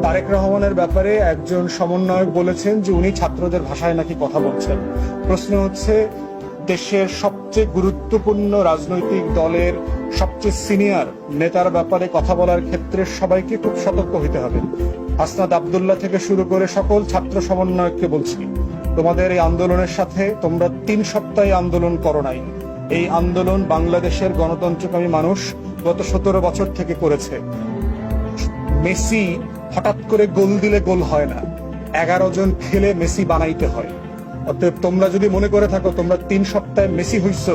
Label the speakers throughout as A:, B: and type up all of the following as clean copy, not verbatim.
A: তারেক রহমানের ব্যাপারে একজন সমন্বয়ক বলেছেন যে উনি ছাত্রদের ভাষায় নাকি কথা বলছেন। প্রশ্ন হচ্ছে, দেশের সবচেয়ে গুরুত্বপূর্ণ রাজনৈতিক দলের সবচেয়ে সিনিয়র নেতার ব্যাপারে কথা বলার ক্ষেত্রে সবাইকে খুব সতর্ক হতে হবে। হাসনাত আব্দুল্লাহ থেকে শুরু করে সকল ছাত্র সমন্বয়ককে বলছি, তোমাদের এই আন্দোলনের সাথে তোমরা 3 সপ্তাহে আন্দোলন করো নাই। এই আন্দোলন বাংলাদেশের গণতন্ত্রকামী মানুষ গত 17 বছর থেকে করেছে। মেসি হঠাৎ করে গোল দিলে গোল হয় না, 11 জন খেলে মেসি বানাইতে হয়। অতএব তোমরা যদি মনে করে থাকো তোমরা 3 সপ্তাহে মেসি হইছো,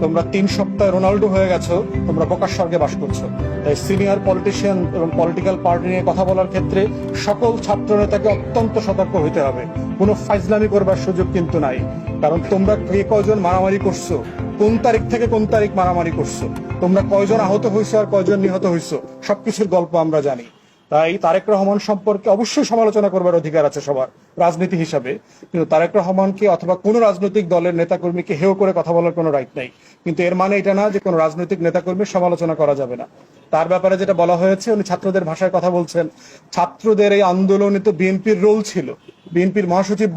A: তোমরা 3 সপ্তাহে রোনাল্ডো হয়ে গেছো, তোমরা বোকার স্বর্গে বাস করছো। তাই সিনিয়র পলিটিশিয়ান এবং পলিটিক্যাল পার্টি নিয়ে কথা বলার ক্ষেত্রে সকল ছাত্র নেতাকে অত্যন্ত সতর্ক হইতে হবে। কোনো ফাইজলামি করবার সুযোগ কিন্তু নাই। কারণ তোমরা কে কয়জন মারামারি করছো, কোন তারিখ থেকে কোন তারিখ মারামারি করছো, তোমরা কয়জন আহত হইছো আর কয়জন নিহত হইছো, সবকিছুর গল্প আমরা জানি। তাই তারেক রহমান সম্পর্কে অবশ্যই সমালোচনা করবার অধিকার আছে সবার রাজনীতি হিসাবে, কিন্তু তারেক রহমানকে অথবা কোনো রাজনৈতিক দলের নেতাকর্মীকে হেয় করে কথা বলার কোনো রাইট নাই। কিন্তু এর মানে এটা না যে কোনো রাজনৈতিক নেতাকর্মীর সমালোচনা করা যাবে না। তার ব্যাপারে যেটা বলা হয়েছে, উনি ছাত্রদের ভাষায় কথা বলছেন। ছাত্রদের এই আন্দোলনে তো বিএনপির রোল ছিল। বিএনপির মহাসচিব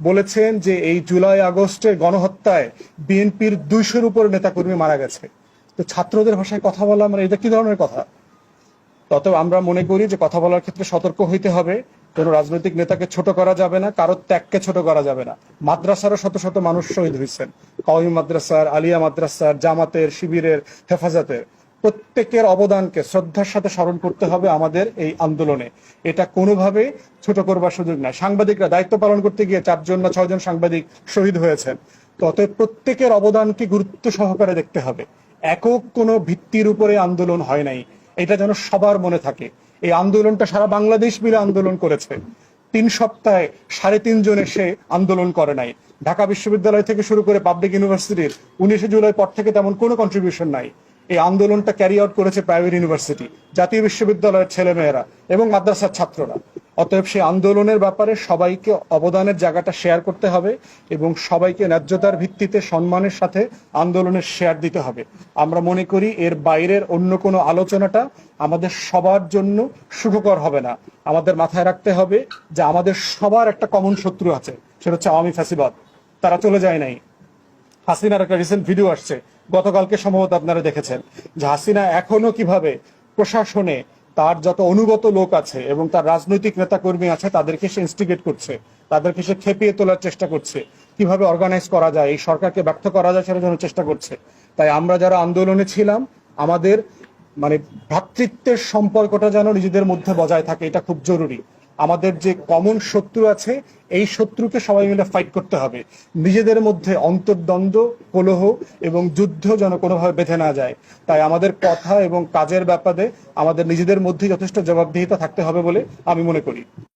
A: বলেছেন যে এই জুলাই আগস্টের গণহত্যায় বিএনপির 200-র উপর নেতাকর্মী মারা গেছে। তো ছাত্রদের ভাষায় কথা বলা মানে এটা কি ধরনের কথা? তত আমরা মনে করি যে কথা বলার ক্ষেত্রে সতর্ক হইতে হবে। কোনো রাজনৈতিক নেতাকে ছোট করা যাবে না, কারোর ত্যাগকে ছোট করা যাবে না। মাদ্রাসারও শত শত মানুষ শহীদ হয়েছেন, কওমি মাদ্রাসার, আলিয়া মাদ্রাসার, জামাতের, শিবিরের, হেফাজতের। প্রত্যেকের অবদানকে শ্রদ্ধার সাথে স্মরণ করতে হবে আমাদের এই আন্দোলনে। এটা কোনোভাবে ছোট করবার সুযোগ নাই। সাংবাদিকরা দায়িত্ব পালন করতে গিয়ে 4 জন না 6 জন সাংবাদিক শহীদ হয়েছেন। অতএব প্রত্যেকের অবদানকে গুরুত্ব সহকারে দেখতে হবে। একক কোনো ভিত্তির উপরে আন্দোলন হয় নাই, এটা যেন সবার মনে থাকে। এই আন্দোলনটা সারা বাংলাদেশ মিলে আন্দোলন করেছে। 3 সপ্তাহে 3.5 জন এসে আন্দোলন করে নাই। ঢাকা বিশ্ববিদ্যালয় থেকে শুরু করে পাবলিক ইউনিভার্সিটির 19 জুলাই পর থেকে তেমন কোনো কন্ট্রিবিউশন নাই। এই আন্দোলনটা ক্যারি আউট করেছে প্রাইভেট ইউনিভার্সিটি, জাতীয় বিশ্ববিদ্যালয়ের ছেলেমেয়েরা এবং মাদ্রাসার ছাত্ররা। অতএব সেই আন্দোলনের ব্যাপারে সবাইকে অবদানের জায়গাটা শেয়ার করতে হবে এবং সবাইকে ন্যায্যতার ভিত্তিতে সম্মানের সাথে আন্দোলনের শেয়ার দিতে হবে। আমরা মনে করি এর বাইরের অন্য কোনো আলোচনাটা আমাদের সবার জন্য সুখকর হবে না। আমাদের মাথায় রাখতে হবে যে আমাদের সবার একটা কমন শত্রু আছে, সেটা হচ্ছে আওয়ামী ফ্যাসিবাদ। তারা চলে যায় নাই। হাসিনার একটা রিসেন্ট ভিডিও আসছে, গতকালকে সম্ভবত আপনারা দেখেছেন, যে হাসিনা এখনো কিভাবে প্রশাসনে তার যত অনুগত লোক আছে এবং তার রাজনৈতিক নেতাকর্মী আছে তাদেরকে সে ইনস্টিগেট করছে, তাদেরকে সে খেপিয়ে তোলার চেষ্টা করছে, কিভাবে অর্গানাইজ করা যায়, এই সরকারকে ব্যর্থ করা যায় সেটার জন্য চেষ্টা করছে। তাই আমরা যারা আন্দোলনে ছিলাম, আমাদের মানে ভ্রাতৃত্বের সম্পর্কটা যেন নিজেদের মধ্যে বজায় থাকে, এটা খুব জরুরি। আমাদের যে কমন শত্রু আছে, এই শত্রুকে সবাই মিলে ফাইট করতে হবে। নিজেদের মধ্যে অন্তর্দ্বন্দ্ব, কলহ এবং যুদ্ধ যেন কোনোভাবে বেঁধে না যায়। তাই আমাদের কথা এবং কাজের ব্যাপারে আমাদের নিজেদের মধ্যে যথেষ্ট জবাবদিহিতা থাকতে হবে বলে আমি মনে করি।